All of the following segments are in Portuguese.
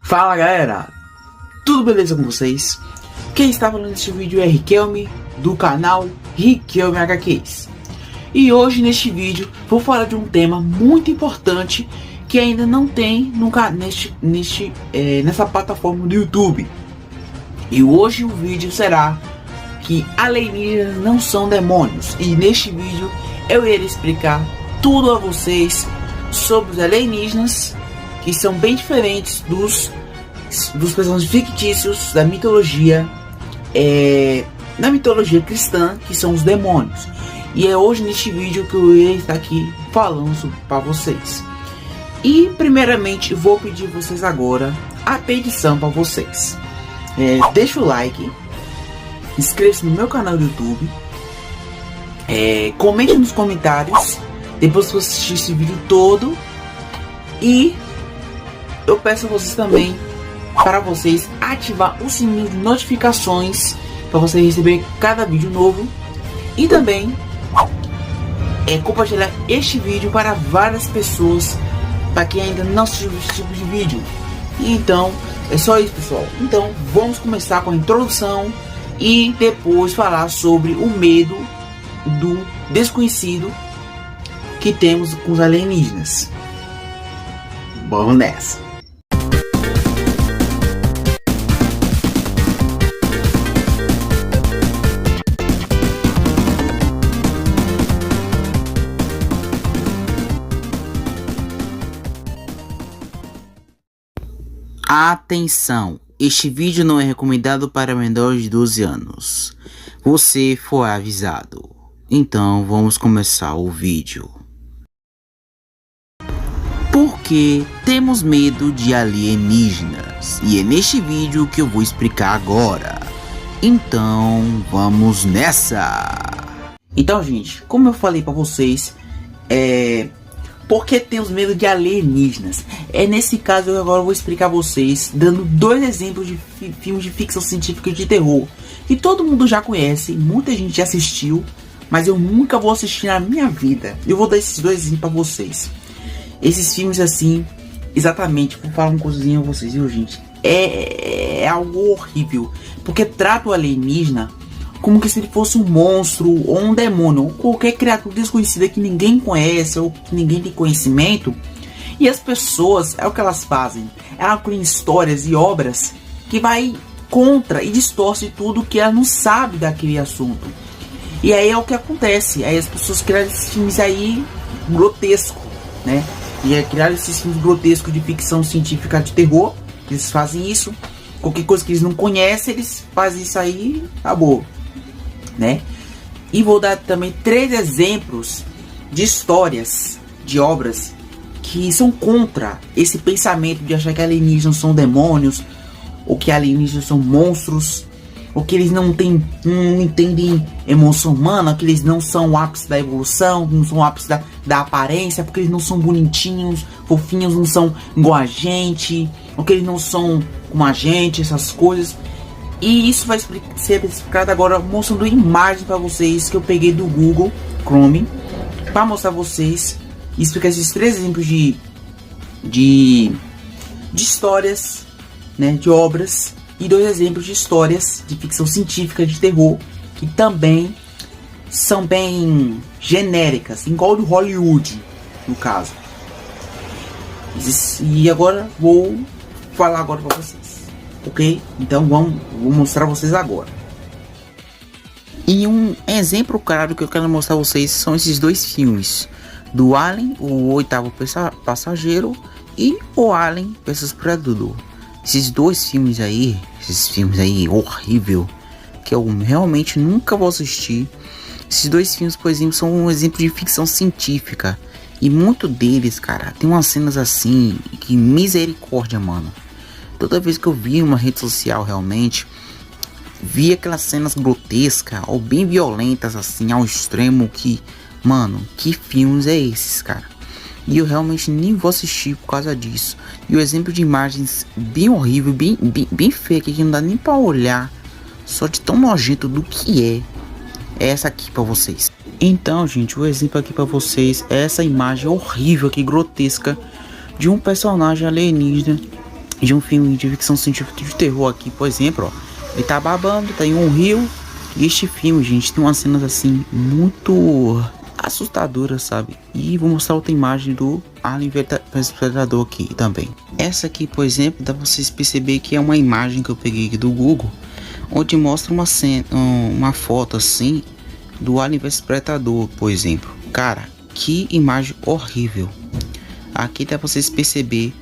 Fala galera, tudo beleza com vocês? Quem está falando neste vídeo é Riquelme, do canal Riquelme HQs. E hoje neste vídeo vou falar de um tema muito importante que ainda não tem nessa plataforma do YouTube. E hoje o vídeo será que alienígenas não são demônios. E neste vídeo eu irei explicar tudo a vocês sobre os alienígenas, que são bem diferentes dos personagens fictícios da mitologia cristã, que são os demônios. E é hoje neste vídeo que eu irei estar aqui falando para vocês. E primeiramente vou pedir vocês agora a petição para vocês. Deixa o like, inscreva-se no meu canal do YouTube, comente nos comentários depois que você assistir esse vídeo todo, e eu peço a vocês também para vocês ativar o sininho de notificações para você receber cada vídeo novo, e também compartilhar este vídeo para várias pessoas, para quem ainda não assistiu esse tipo de vídeo. E então é só isso, pessoal. Então vamos começar com a introdução e depois falar sobre o medo do desconhecido que temos com os alienígenas. Vamos nessa. Atenção, este vídeo não é recomendado para menores de 12 anos. Você foi avisado. Então vamos começar o vídeo. Por que temos medo de alienígenas? E é neste vídeo que eu vou explicar agora. Então vamos nessa. Então, gente, como eu falei para vocês, por que temos medo de alienígenas? Nesse caso eu agora vou explicar a vocês, dando dois exemplos de filmes de ficção científica de terror que todo mundo já conhece, muita gente já assistiu, mas eu nunca vou assistir na minha vida. Eu vou dar esses dois exemplos para vocês. Esses filmes assim, exatamente, vou falar uma coisinha a vocês, viu, gente? É algo horrível, porque trata o alienígena como que se ele fosse um monstro ou um demônio ou qualquer criatura desconhecida que ninguém conhece ou que ninguém tem conhecimento. E as pessoas, é o que elas fazem, elas criam histórias e obras que vai contra e distorce tudo que ela não sabe daquele assunto. E aí é o que acontece, aí as pessoas criam esses filmes aí grotescos, né? E criaram esses filmes grotescos de ficção científica de terror. Eles fazem isso, qualquer coisa que eles não conhecem, eles fazem isso aí, acabou, né? E vou dar também 3 exemplos de histórias, de obras que são contra esse pensamento de achar que alienígenas são demônios, ou que alienígenas são monstros, ou que eles não entendem emoção humana, que eles não são o ápice da evolução, não são o ápice da aparência, porque eles não são bonitinhos, fofinhos, não são igual a gente, ou que eles não são como a gente, essas coisas. E isso vai ser explicado agora, mostrando imagens para vocês que eu peguei do Google Chrome, para mostrar a vocês e explicar esses 3 exemplos de histórias, né, de obras, e 2 exemplos de histórias de ficção científica de terror que também são bem genéricas, igual do Hollywood no caso. E agora vou falar agora para vocês, ok? Então vou mostrar a vocês agora. E um exemplo claro que eu quero mostrar a vocês são esses 2 filmes, do Alien, o Oitavo Passageiro, e o Alien vs Predador. Esses filmes aí horrível, que eu realmente nunca vou assistir. Esses 2 filmes, por exemplo, são um exemplo de ficção científica, e muito deles, cara, tem umas cenas assim que misericórdia, mano. Toda vez que eu vi uma rede social, realmente vi aquelas cenas grotescas ou bem violentas assim ao extremo, que, mano, que filmes é esses, cara? E eu realmente nem vou assistir por causa disso. E o exemplo de imagens bem horrível, bem feio aqui, que não dá nem pra olhar, só de tão nojento do que é essa aqui pra vocês. Então, gente, o exemplo aqui pra vocês é essa imagem horrível aqui, grotesca, de um personagem alienígena de um filme de ficção científica de terror aqui, por exemplo, ó. Ele tá babando, tá em um rio. E este filme, gente, tem umas cenas assim muito assustadoras, sabe? E vou mostrar outra imagem do Alien vs Predador aqui também. Essa aqui, por exemplo, dá pra vocês perceber que é uma imagem que eu peguei aqui do Google, onde mostra uma cena, uma foto assim do Alien vs Predador, por exemplo. Cara, que imagem horrível. Aqui dá pra vocês perceber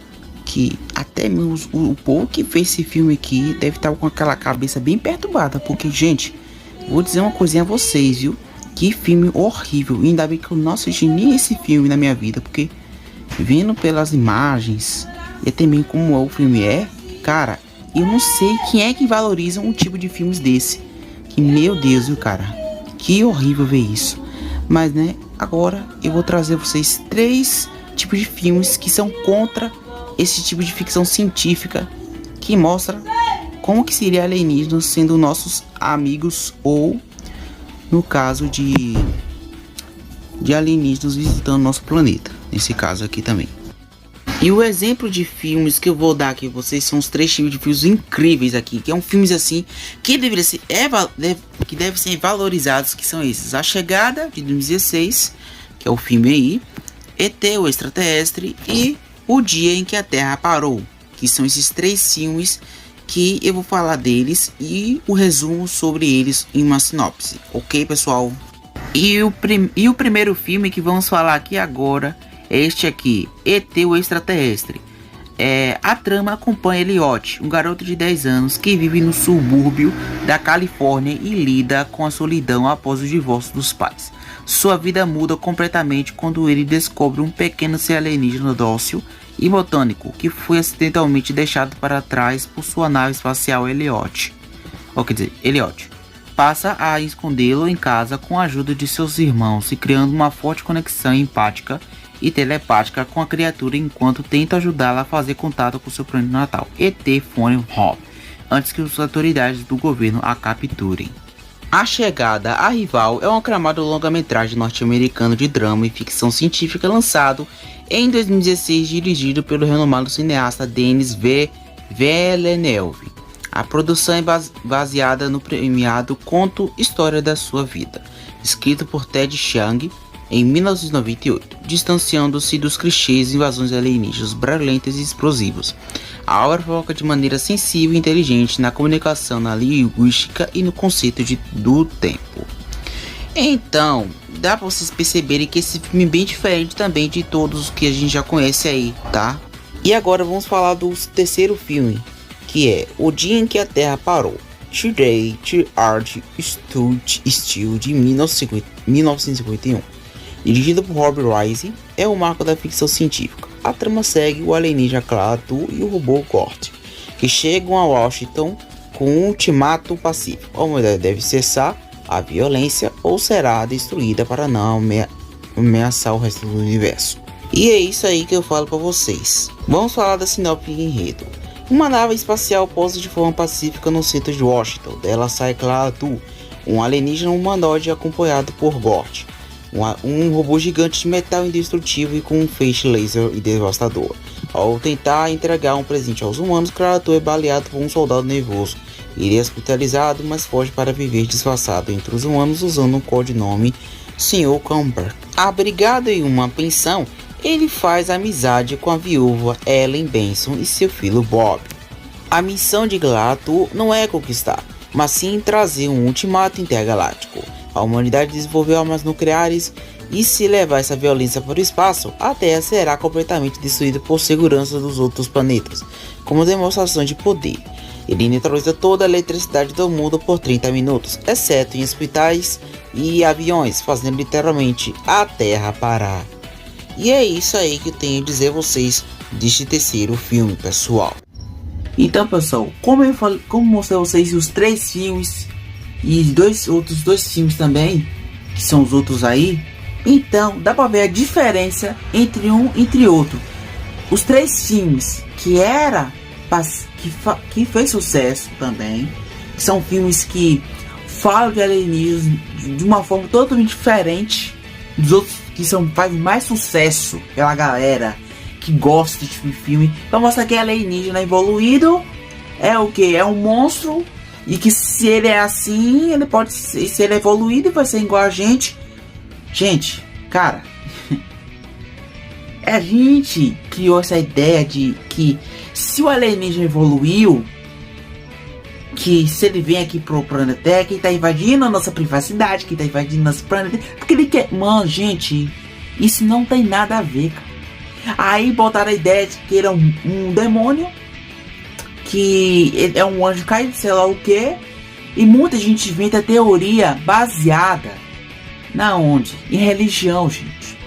que até mesmo o povo que fez esse filme aqui deve estar com aquela cabeça bem perturbada, porque, gente, vou dizer uma coisinha a vocês, viu? Que filme horrível. E ainda bem que eu não assisti nem esse filme na minha vida, porque vendo pelas imagens e também como o filme é, cara, eu não sei quem é que valoriza um tipo de filmes desse. Que, meu Deus, viu, cara? Que horrível ver isso. Mas, né, agora eu vou trazer a vocês 3 tipos de filmes que são contra esse tipo de ficção científica, que mostra como que seria alienígenas sendo nossos amigos, ou no caso de alienígenas visitando nosso planeta, nesse caso aqui também. E o exemplo de filmes que eu vou dar aqui a vocês são os 3 tipos de filmes incríveis aqui, que é um filmes assim que devem ser valorizados, que são esses: A Chegada, de 2016, que é o filme aí, ET, o Extraterrestre, e O Dia em que a Terra Parou, que são esses 3 filmes que eu vou falar deles e o resumo sobre eles em uma sinopse, ok, pessoal? E o primeiro filme que vamos falar aqui agora é este aqui, ET, o Extraterrestre. A trama acompanha Elliot, um garoto de 10 anos que vive no subúrbio da Califórnia e lida com a solidão após o divórcio dos pais. Sua vida muda completamente quando ele descobre um pequeno ser alienígena dócil e botânico que foi acidentalmente deixado para trás por sua nave espacial Elliot. Elliot passa a escondê-lo em casa com a ajuda de seus irmãos e criando uma forte conexão empática e telepática com a criatura enquanto tenta ajudá-la a fazer contato com seu planeta natal, ET Phone Home, antes que as autoridades do governo a capturem. A Chegada, a Rival é um aclamado longa-metragem norte-americano de drama e ficção científica lançado em 2016, dirigido pelo renomado cineasta Denis Villeneuve. A produção é baseada no premiado conto História da Sua Vida, escrito por Ted Chiang em 1998, distanciando-se dos clichês de invasões alienígenas barulhentas e explosivos. A obra foca de maneira sensível e inteligente na comunicação, na linguística e no conceito do tempo. Então, dá pra vocês perceberem que esse filme é bem diferente também de todos que a gente já conhece aí, tá? E agora vamos falar do terceiro filme, que é O Dia em que a Terra Parou, Today the Earth Stood Still, de 1951. Dirigido por Rob Reisner, é o marco da ficção científica. A trama segue o alienígena Klaatu e o robô Gort, que chegam a Washington com um ultimato pacífico. A humanidade deve cessar a violência ou será destruída para não ameaçar o resto do universo. E é isso aí que eu falo para vocês. Vamos falar da sinopse de enredo. Uma nave espacial pousa de forma pacífica no centro de Washington. Dela sai Klaatu, um alienígena humanoide acompanhado por Gort, um robô gigante de metal indestrutível e com um feixe laser e devastador. Ao tentar entregar um presente aos humanos, Klaatu é baleado por um soldado nervoso. Ele é hospitalizado, mas foge para viver disfarçado entre os humanos usando um codinome Sr. Camber. Abrigado em uma pensão, ele faz amizade com a viúva Ellen Benson e seu filho Bob. A missão de Klaatu não é conquistar, mas sim trazer um ultimato intergaláctico. A humanidade desenvolveu armas nucleares e, se levar essa violência para o espaço, a Terra será completamente destruída por segurança dos outros planetas, como demonstração de poder. Ele neutraliza toda a eletricidade do mundo por 30 minutos, exceto em hospitais e aviões, fazendo literalmente a Terra parar. E é isso aí que eu tenho a dizer a vocês deste terceiro filme, pessoal. Então, pessoal, como mostrei a vocês os 3 filmes e outros dois filmes também, que são os outros aí, então dá pra ver a diferença entre um e entre outro. Os 3 filmes que fez sucesso também, que são filmes que falam de alienígenas de uma forma totalmente diferente dos outros, que fazem mais sucesso pela galera, que gosta de filme, pra mostrar que alienígena evoluído é o que? É um monstro. E que se ele é assim, ele pode ser, se ele é evoluído, vai ser igual a gente. Gente, cara, a gente criou essa ideia de que se o alienígena evoluiu, que se ele vem aqui pro planeta Terra, que ele tá invadindo a nossa privacidade, que ele tá invadindo nosso planeta, porque ele quer... Mano, gente, isso não tem nada a ver, cara. Aí botaram a ideia de que ele é um demônio, que ele é um anjo caído, sei lá o que. E muita gente inventa teoria baseada na onde? Em religião, gente.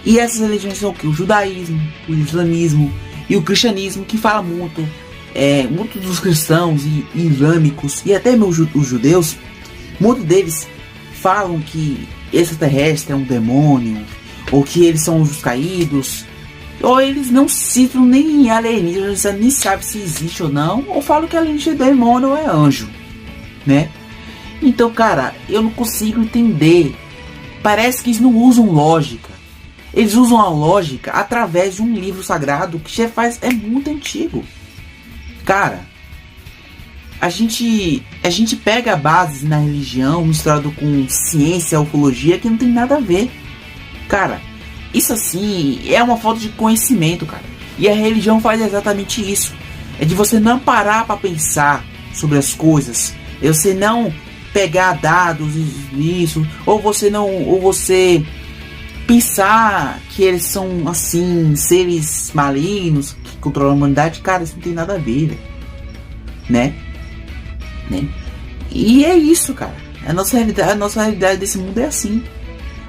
E essas religiões são o que? O judaísmo, o islamismo e o cristianismo, que fala muito, muitos dos cristãos e islâmicos e até mesmo os judeus, muitos deles falam que extraterrestre é um demônio, ou que eles são anjos caídos. Ou eles não citam nem alienígenas, nem sabem se existe ou não, ou falam que alienígena é demônio ou é anjo, né? Então, cara, eu não consigo entender. Parece que eles não usam lógica. Eles usam a lógica através de um livro sagrado que já é muito antigo. Cara, a gente pega bases na religião misturado com ciência, ufologia, que não tem nada a ver. Cara, isso assim é uma falta de conhecimento, cara. E a religião faz exatamente isso. É de você não parar para pensar sobre as coisas. É você não pegar dados nisso, ou você pensar que eles são assim seres malignos que controlam a humanidade. Cara, isso não tem nada a ver, né? E é isso, cara. A nossa realidade desse mundo é assim.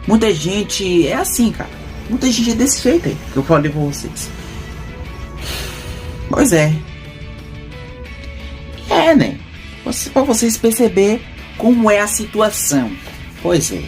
Muita gente é assim, cara. Muita gente é desse jeito aí, que eu falei pra vocês. Pois é. Né? Pra vocês perceberem como é a situação. Pois é.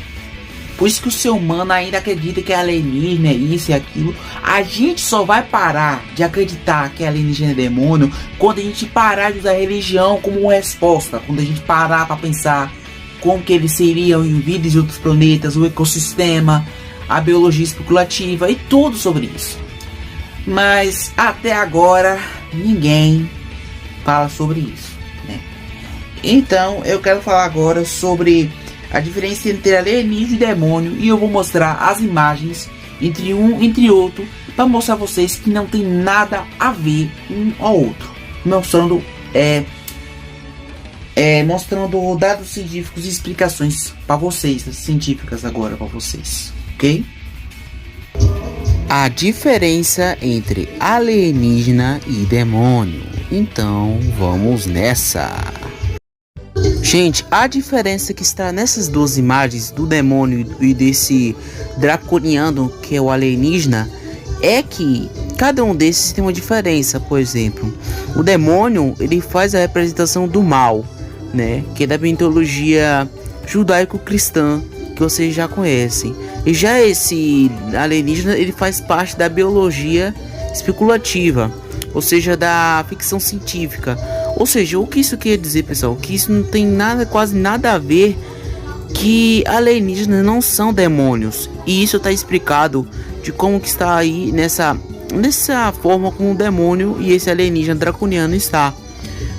Por isso que o ser humano ainda acredita que é alienígena, é isso e aquilo. A gente só vai parar de acreditar que alienígena é demônio quando a gente parar de usar a religião como resposta. Quando a gente parar pra pensar como que eles seriam em vidas de outros planetas, o ecossistema, a biologia especulativa e tudo sobre isso. Mas até agora ninguém fala sobre isso, né? Então eu quero falar agora sobre a diferença entre alienígena e demônio, e eu vou mostrar as imagens entre um e entre outro para mostrar a vocês que não tem nada a ver um ao outro, mostrando mostrando dados científicos e explicações para vocês, científicas agora para vocês. Ok? A diferença entre alienígena e demônio. Então, vamos nessa. Gente, a diferença que está nessas duas imagens do demônio e desse draconiano que é o alienígena é que cada um desses tem uma diferença. Por exemplo, o demônio, ele faz a representação do mal, né? Que é da mitologia judaico-cristã, que vocês já conhecem. E já esse alienígena, ele faz parte da biologia especulativa, ou seja, da ficção científica. Ou seja, o que isso quer dizer, pessoal? Que isso não tem quase nada a ver, que alienígenas não são demônios. E isso está explicado de como que está aí nessa forma como o demônio e esse alienígena draconiano está.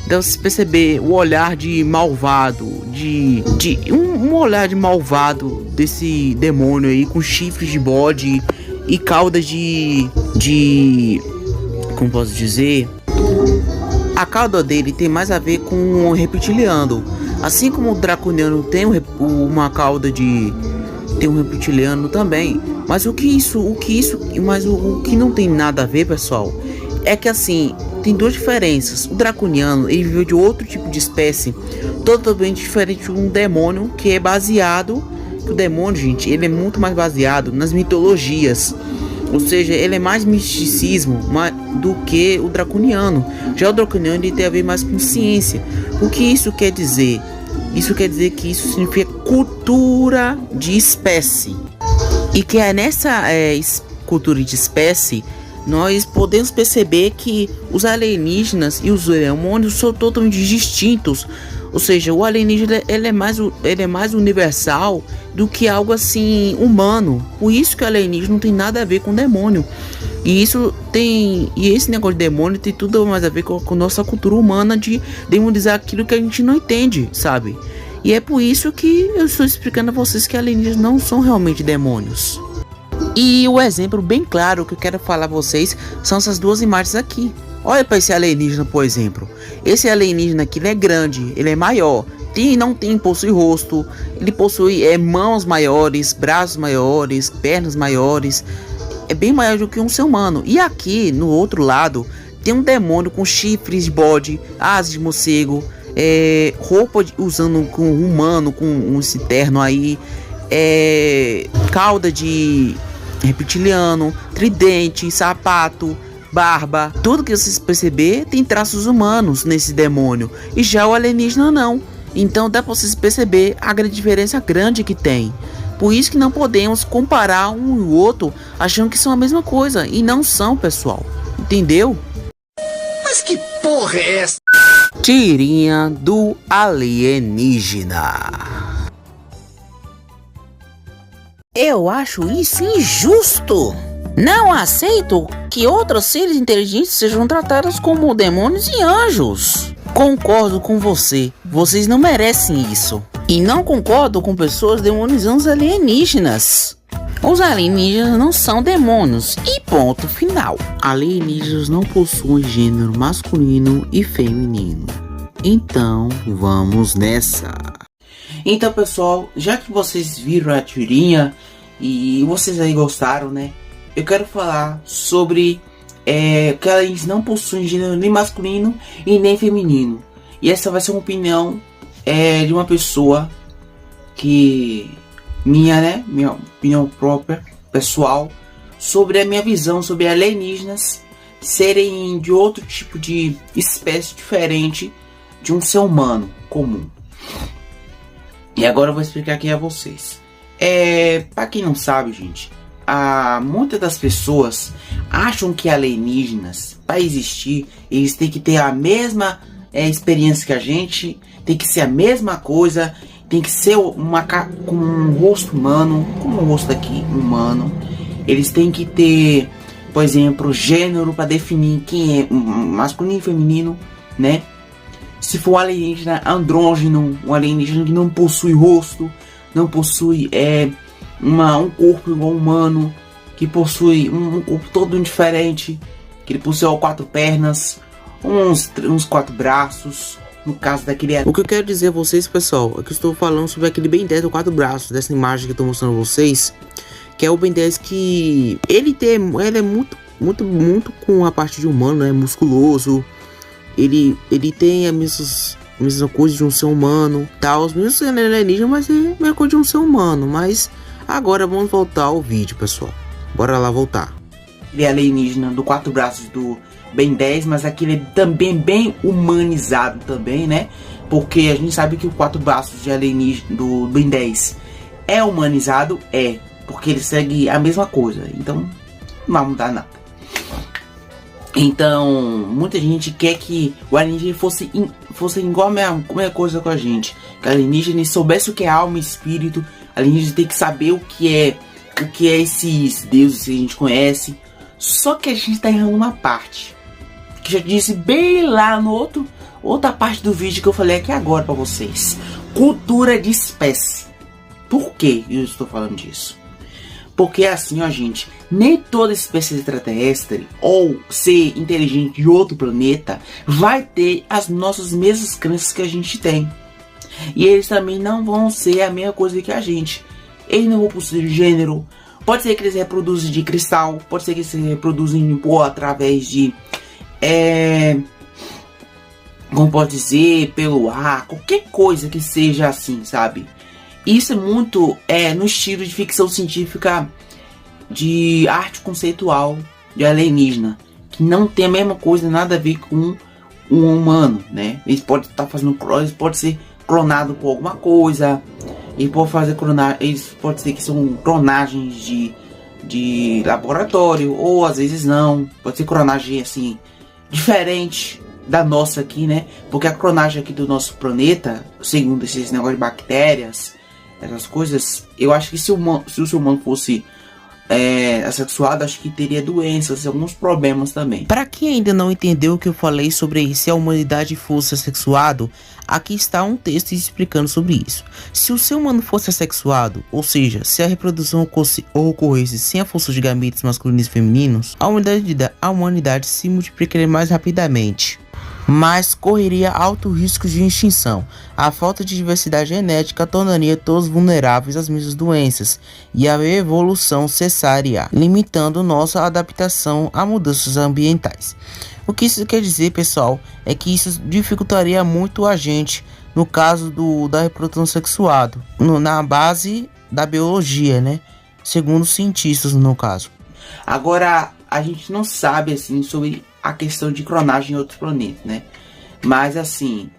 Então, se perceber o olhar de malvado, um olhar de malvado desse demônio aí, com chifres de bode e caudas de como posso dizer, a cauda dele tem mais a ver com um reptiliano, assim como o draconiano tem uma cauda tem um reptiliano também. Mas o que não tem nada a ver, pessoal, é que assim, tem duas diferenças. O draconiano, ele viveu de outro tipo de espécie, totalmente diferente de um demônio, que é baseado... O demônio, gente, ele é muito mais baseado nas mitologias. Ou seja, ele é mais misticismo do que o draconiano. Já o draconiano, ele tem a ver mais com ciência. O que isso quer dizer? Isso quer dizer que isso significa cultura de espécie. E que é nessa cultura de espécie, nós podemos perceber que os alienígenas e os demônios são totalmente distintos. Ou seja, o alienígena ele é mais universal do que algo assim humano. Por isso que o alienígena não tem nada a ver com o demônio. E isso tem. E esse negócio de demônio tem tudo mais a ver com nossa cultura humana de demonizar aquilo que a gente não entende, sabe? E é por isso que eu estou explicando a vocês que alienígenas não são realmente demônios. E o exemplo bem claro que eu quero falar a vocês são essas duas imagens aqui. Olha para esse alienígena, por exemplo. Esse alienígena aqui, ele é grande, ele é maior. Possui rosto, ele possui mãos maiores, braços maiores, pernas maiores. É bem maior do que um ser humano. E aqui, no outro lado, tem um demônio com chifres de bode, asas de morcego, roupa usando com humano, com esse terno aí, cauda de reptiliano, tridente, sapato, barba. Tudo que vocês perceber tem traços humanos nesse demônio. E já o alienígena não. Então dá pra vocês perceber a grande diferença grande que tem. Por isso que não podemos comparar um e o outro achando que são a mesma coisa. E não são, pessoal. Entendeu? Mas que porra é essa? Tirinha do alienígena. Eu acho isso injusto. Não aceito que outros seres inteligentes sejam tratados como demônios e anjos. Concordo com você. Vocês não merecem isso. E não concordo com pessoas demonizando os alienígenas. Os alienígenas não são demônios. E ponto final. Alienígenas não possuem gênero masculino e feminino. Então, vamos nessa. Então, pessoal, já que vocês viram a tirinha e vocês aí gostaram, né? Eu quero falar sobre que eles não possuem gênero nem masculino e nem feminino. E essa vai ser uma opinião de uma pessoa que minha opinião própria, pessoal, sobre a minha visão sobre alienígenas serem de outro tipo de espécie diferente de um ser humano comum. E agora eu vou explicar aqui a vocês. Para quem não sabe, gente, muitas das pessoas acham que alienígenas, para existir, eles têm que ter a mesma experiência que a gente, tem que ser a mesma coisa, tem que ser com um rosto humano, como o rosto aqui, humano. Eles têm que ter, por exemplo, gênero para definir quem é masculino e feminino, né? Se for um alienígena andrógeno, um alienígena que não possui rosto, não possui um corpo igual humano, que possui um corpo todo diferente, que ele possui 4 pernas, uns 4 braços, no caso daquele. O que eu quero dizer a vocês, pessoal, é que eu estou falando sobre aquele Ben 10 do 4 braços, dessa imagem que eu estou mostrando a vocês, que é o Ben 10 que ele é muito com a parte de humano, né, musculoso. Ele tem a mesma coisa de um ser humano, tal, os mesmos alienígenas, mas é a mesma coisa de um ser humano. Mas agora vamos voltar ao vídeo, pessoal. Bora lá voltar. Ele é alienígena do 4 braços do Ben 10, mas aqui ele é também bem humanizado também, né? Porque a gente sabe que o 4 braços de alienígena do Ben 10 é humanizado, porque ele segue a mesma coisa. Então não vai mudar nada. Então, muita gente quer que o alienígena fosse igual a mesma coisa com a gente. Que o alienígena soubesse o que é alma e espírito. O alienígena tem que saber o que é esses deuses que a gente conhece. Só que a gente tá errando uma parte. Que já disse bem lá no outra parte do vídeo que eu falei aqui agora pra vocês. Cultura de espécie. Por que eu estou falando disso? Porque assim, ó, gente, nem toda espécie extraterrestre ou ser inteligente de outro planeta vai ter as nossas mesmas crenças que a gente tem. E eles também não vão ser a mesma coisa que a gente. Eles não vão possuir gênero. Pode ser que eles reproduzem de cristal, pode ser que eles reproduzem através de como pode dizer, pelo ar, qualquer coisa que seja assim, sabe? Isso é muito no estilo de ficção científica, de arte conceitual de alienígena, que não tem a mesma coisa, nada a ver com um humano, né? Eles podem estar fazendo eles pode ser clonado por alguma coisa, eles pode ser que são clonagens de laboratório, ou às vezes não, pode ser clonagem assim diferente da nossa aqui, né? Porque a clonagem aqui do nosso planeta, segundo esses negócios de bactérias, essas coisas, eu acho que se o ser humano fosse assexuado, acho que teria doenças, alguns problemas também. Para quem ainda não entendeu o que eu falei sobre se a humanidade fosse assexuado, aqui está um texto explicando sobre isso. Se o ser humano fosse assexuado, ou seja, se a reprodução ocorresse sem a força de gametas masculinos e femininos, a humanidade se multiplicaria mais rapidamente, mas correria alto risco de extinção. A falta de diversidade genética tornaria todos vulneráveis às mesmas doenças e a evolução cessaria, limitando nossa adaptação a mudanças ambientais. O que isso quer dizer, pessoal, é que isso dificultaria muito a gente no caso da reprodução sexuada, na base da biologia, né? Segundo os cientistas, no caso. Agora, a gente não sabe assim sobre a questão de clonagem em outros planetas, né? Mas assim,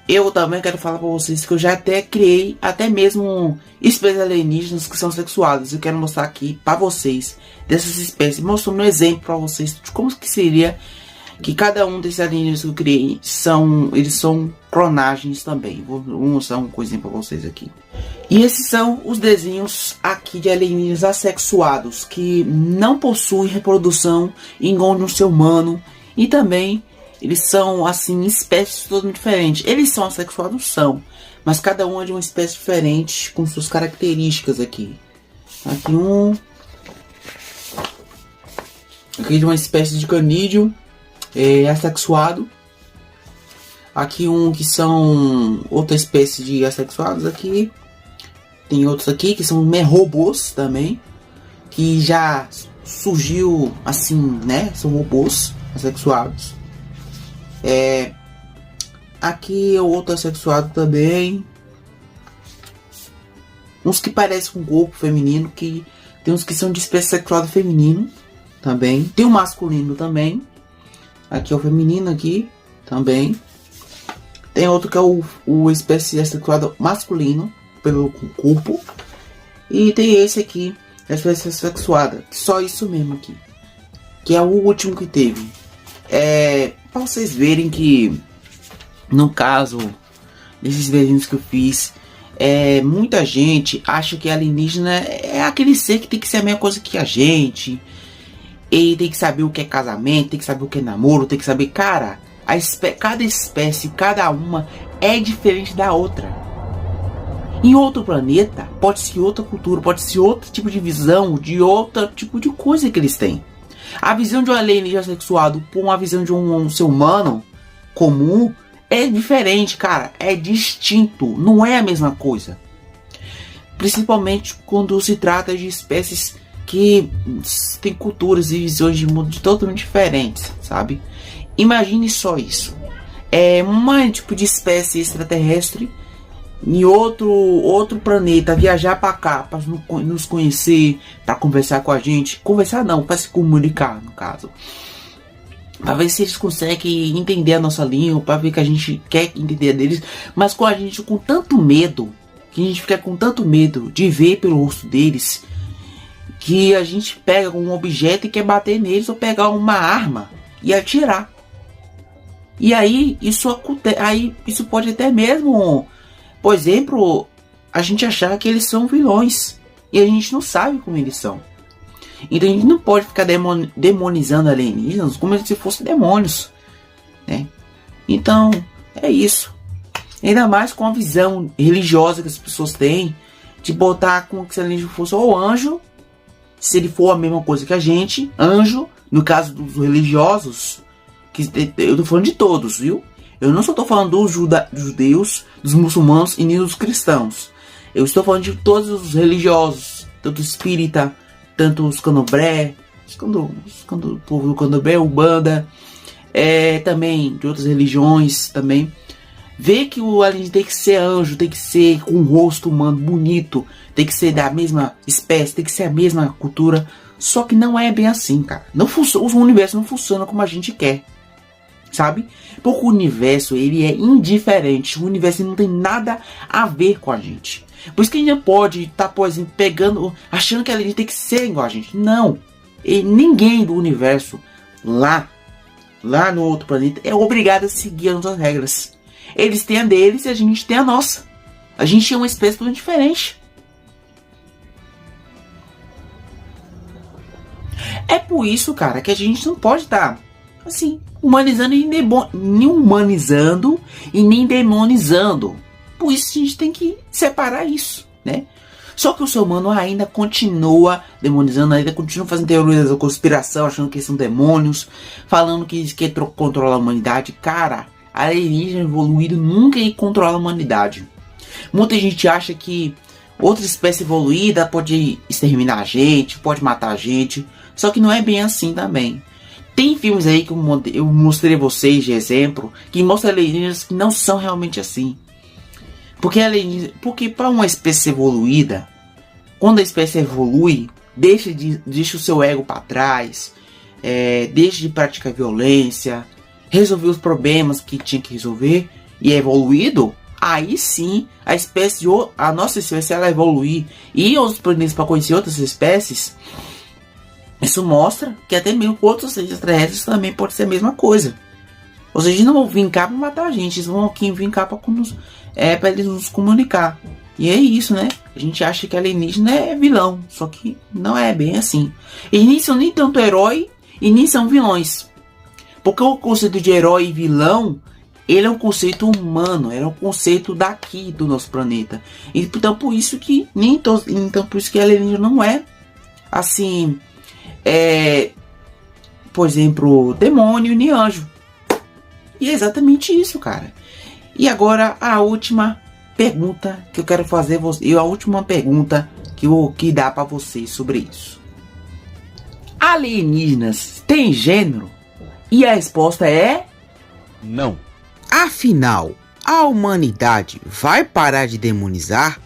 eu também quero falar para vocês que eu já até criei até mesmo espécies alienígenas que são sexuadas. Eu quero mostrar aqui para vocês dessas espécies, mostrando um exemplo para vocês de como que seria que cada um desses alienígenas que eu criei eles são clonagens também. Vou mostrar uma coisinha para vocês aqui. E esses são os desenhos aqui de alienígenas assexuados que não possuem reprodução igual no ser humano, e também eles são assim espécies totalmente diferentes. Eles são assexuados, são, mas cada um é de uma espécie diferente com suas características aqui. Aqui de uma espécie de canídeo assexuado. Aqui um que são outra espécie de assexuados aqui. Tem outros aqui que são robôs também, que já surgiu assim, né? São robôs assexuados. Aqui é outro assexuado também. Uns que parecem com um corpo feminino, que tem uns que são de espécie sexuada feminino também. Tem o masculino também. Aqui é o feminino aqui também. Tem outro que é o espécie assexuado masculino pelo corpo. E tem esse aqui, a espécie assexuada. Só isso mesmo aqui, que é o último que teve. Para vocês verem que no caso desses desenhos que eu fiz, muita gente acha que alienígena é aquele ser que tem que ser a mesma coisa que a gente. E tem que saber o que é casamento, tem que saber o que é namoro, tem que saber, cara, cada espécie, cada uma é diferente da outra. Em outro planeta, pode ser outra cultura, pode ser outro tipo de visão, de outro tipo de coisa que eles têm. A visão de um alienígena sexuado por uma visão de um ser humano comum é diferente, cara, é distinto, não é a mesma coisa. Principalmente quando se trata de espécies que tem culturas e visões de mundo totalmente diferentes, sabe? Imagine só isso. Uma tipo de espécie extraterrestre em outro planeta viajar para cá para nos conhecer, para conversar com a gente. Conversar não, para se comunicar, no caso. Para ver se eles conseguem entender a nossa língua, para ver que a gente quer entender deles, mas com a gente com tanto medo, que a gente fica com tanto medo de ver pelo rosto deles, que a gente pega um objeto e quer bater neles, ou pegar uma arma e atirar. E aí isso pode até mesmo, por exemplo, a gente achar que eles são vilões e a gente não sabe como eles são. Então a gente não pode ficar demonizando alienígenas como se fossem demônios, né? Então é isso. Ainda mais com a visão religiosa que as pessoas têm de botar como se alienígena fosse ou anjo. Se ele for a mesma coisa que a gente, anjo, no caso dos religiosos, que eu tô falando de todos, viu? Eu não só tô falando dos judeus, dos muçulmanos e nem dos cristãos. Eu estou falando de todos os religiosos, tanto espírita, tanto os candomblé, o povo do candomblé, Umbanda, também de outras religiões também. Vê que o alienígena tem que ser anjo, tem que ser com um rosto humano bonito, tem que ser da mesma espécie, tem que ser a mesma cultura. Só que não é bem assim, cara. O universo não funciona como a gente quer, sabe? Porque o universo, ele é indiferente. O universo não tem nada a ver com a gente. Por isso que a gente não pode estar, por exemplo, achando que a alienígena tem que ser igual a gente. Não. E ninguém do universo lá no outro planeta é obrigado a seguir as nossas regras. Eles têm a deles e a gente tem a nossa. A gente é uma espécie totalmente diferente. É por isso, cara, que a gente não pode estar, assim, humanizando e nem demonizando. Por isso a gente tem que separar isso, né? Só que o ser humano ainda continua demonizando, ainda continua fazendo teorias da conspiração, achando que são demônios, falando que controla a humanidade. Cara, alienígena evoluído nunca controla a humanidade. Muita gente acha que outra espécie evoluída pode exterminar a gente, pode matar a gente. Só que não é bem assim também. Tem filmes aí que eu mostrei a vocês de exemplo, que mostram alienígenas que não são realmente assim. Porque para uma espécie evoluída, quando a espécie evolui, deixa o seu ego para trás, deixa de praticar violência, resolver os problemas que tinha que resolver e é evoluído, aí sim a nossa espécie ela evoluir e outros planetas para conhecer outras espécies. Isso mostra que até mesmo outros extraterrestres também pode ser a mesma coisa. Ou seja, eles não vão vir cá para matar a gente, eles vão aqui vir cá para eles nos comunicar. E é isso, né? A gente acha que alienígena é vilão, só que não é bem assim. Eles nem são nem tanto herói e nem são vilões. Porque o conceito de herói e vilão, ele é um conceito humano, é um conceito daqui do nosso planeta. Então por isso que por isso que alienígena não é assim, por exemplo, demônio nem anjo. E é exatamente isso, cara. E agora a última pergunta que eu quero fazer, a última pergunta que dá para vocês sobre isso. Alienígenas têm gênero? E a resposta é não. Afinal, a humanidade vai parar de demonizar?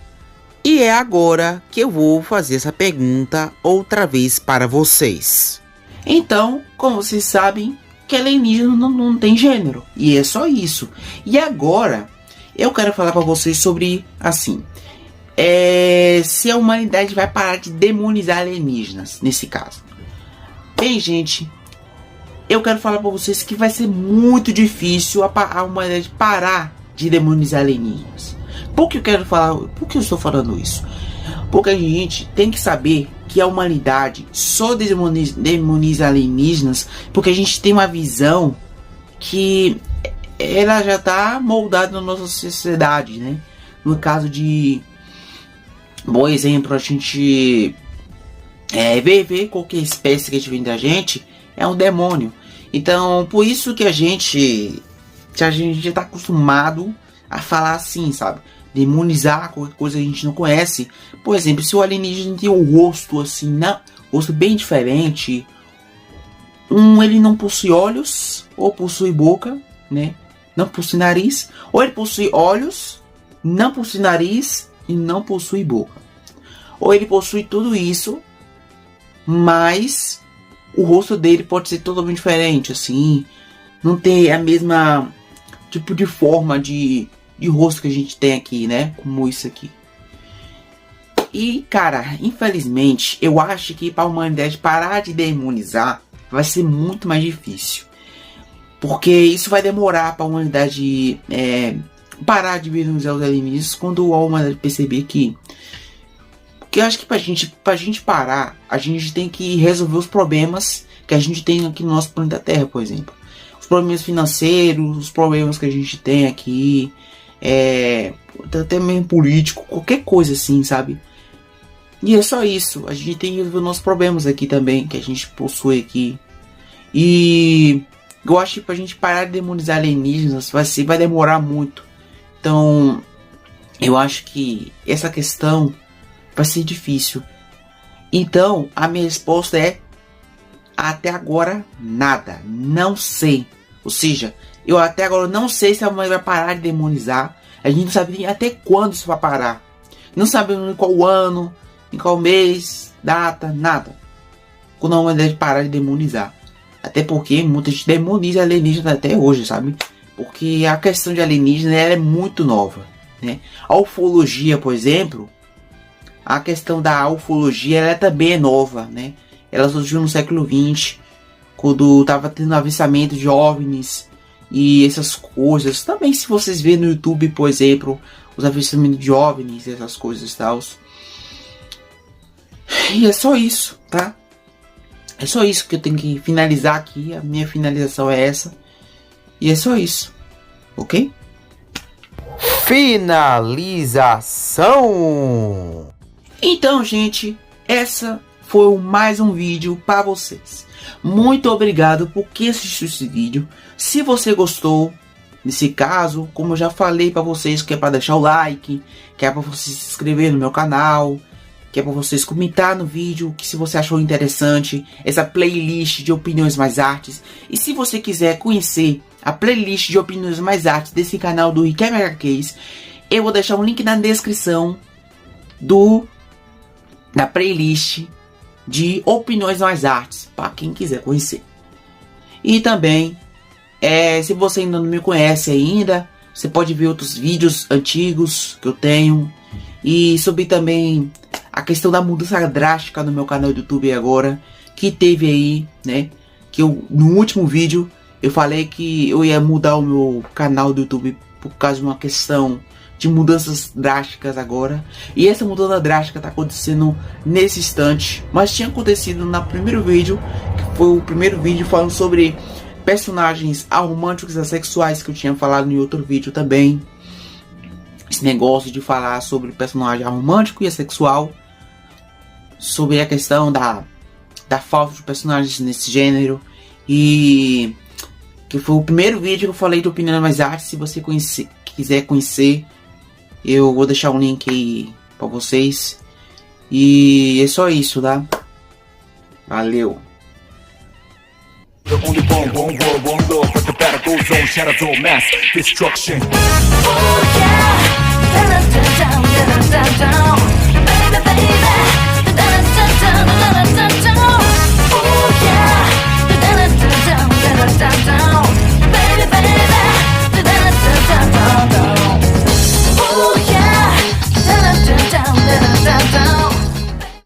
E é agora que eu vou fazer essa pergunta outra vez para vocês. Então, como vocês sabem, que alienígena não tem gênero. E é só isso. E agora, eu quero falar para vocês sobre, assim, se a humanidade vai parar de demonizar alienígenas, nesse caso. Bem, gente, eu quero falar para vocês que vai ser muito difícil a humanidade parar de demonizar alienígenas. Por que eu estou falando isso? Porque a gente tem que saber que a humanidade só demoniza alienígenas porque a gente tem uma visão que ela já está moldada na nossa sociedade, né? No caso de, bom exemplo, a gente ver qualquer espécie que a gente vem da gente é um demônio. Então, por isso que a gente está acostumado a falar assim, sabe? Demonizar qualquer coisa que a gente não conhece. Por exemplo, se o alienígena tem um rosto assim, rosto bem diferente, ele não possui olhos ou possui boca, né? Não possui nariz, ou ele possui olhos, não possui nariz e não possui boca. Ou ele possui tudo isso, mas o rosto dele pode ser totalmente diferente, assim, não tem a mesma tipo de forma de rosto que a gente tem aqui, né? Como isso aqui. E, cara, infelizmente, eu acho que para a humanidade parar de demonizar vai ser muito mais difícil. Porque isso vai demorar para a humanidade parar de demonizar os alienígenas quando a humanidade perceber que... Porque eu acho que pra gente parar, a gente tem que resolver os problemas que a gente tem aqui no nosso planeta Terra, por exemplo. Os problemas financeiros, os problemas que a gente tem aqui... até mesmo político, qualquer coisa assim, sabe? E é só isso. A gente tem que resolver nossos problemas aqui também, que a gente possui aqui. E eu acho que pra gente parar de demonizar alienígenas vai demorar muito. Então, eu acho que essa questão vai ser difícil. Então, a minha resposta é: até agora, nada. Não sei. Ou seja, eu até agora não sei se a humanidade vai parar de demonizar. A gente não sabe nem até quando isso vai parar. Não sabemos em qual ano, em qual mês, data, nada. Quando a humanidade parar de demonizar. Até porque muita gente demoniza alienígena até hoje, sabe? Porque a questão de alienígena ela é muito nova, né? A ufologia, por exemplo, a questão da ufologia ela também é nova, né? Ela surgiu no século XX, quando estava tendo avistamento de OVNIs e essas coisas. Também se vocês verem no YouTube, por exemplo, os avistamentos de OVNIs e essas coisas e tal. E é só isso, tá? É só isso que eu tenho que finalizar aqui. A minha finalização é essa. E é só isso. Ok? Finalização. Então, gente, essa foi mais um vídeo para vocês. Muito obrigado por que assistiu esse vídeo. Se você gostou, nesse caso, como eu já falei para vocês, que é para deixar o like, que é para você se inscrever no meu canal, que é para vocês comentar no vídeo, que se você achou interessante essa playlist de opiniões mais artes. E se você quiser conhecer a playlist de opiniões mais artes desse canal do Riquelme HQs, eu vou deixar um link na descrição da playlist de opiniões mais artes, para quem quiser conhecer. E também, se você ainda não me conhece ainda, você pode ver outros vídeos antigos que eu tenho. E sobre também a questão da mudança drástica no meu canal do YouTube agora, que teve aí, né? Que no último vídeo eu falei que eu ia mudar o meu canal do YouTube por causa de uma questão de mudanças drásticas agora. E essa mudança drástica está acontecendo nesse instante, mas tinha acontecido no primeiro vídeo, que foi o primeiro vídeo falando sobre personagens aromânticos e assexuais, que eu tinha falado em outro vídeo também. Esse negócio de falar sobre personagem romântico e assexual, sobre a questão da falta de personagens nesse gênero, e que foi o primeiro vídeo que eu falei de opinião mais arte. Se você quiser conhecer, eu vou deixar um link aí pra vocês. E é só isso, tá? Valeu! The only one world, one love, but the battle goes on, shadows all mass destruction. Oh yeah, down, down, down, down, down, baby, baby.